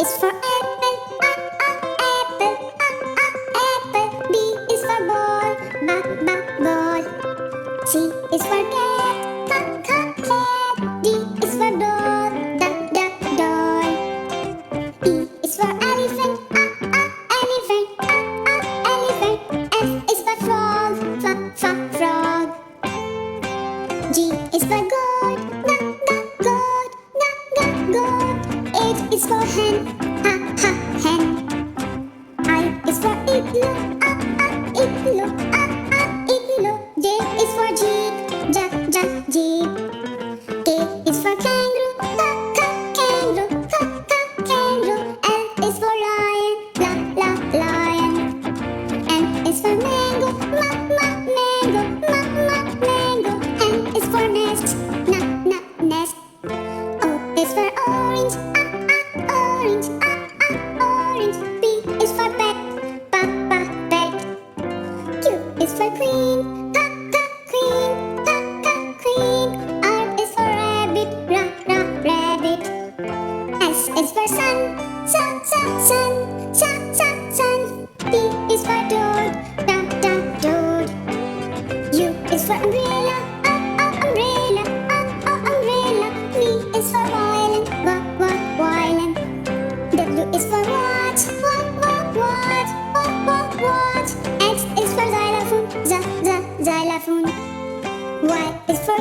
is for apple, apple, apple. B is for ball, ball. C is for cat, cat. D is for doll, doll. E is for elephant, elephant, elephant. F is for frog, frog. G is for goat, goat. H is for hen, hen. I is for igloo, igloo. J is for jeep, jeep. K is for kangaroo, kangaroo. L is for lion, lion. M is for mango, mango. N is for nest, nest. O is for orange, orange. P is for pet, pet. Q is for queen, queen. R is for rabbit, rabbit. S is for sun. T is for toad, toad. U is for umbrella, umbrella. V is for violin, violin. W is for watch, watch. X is for xylophone, xylophone. Y is for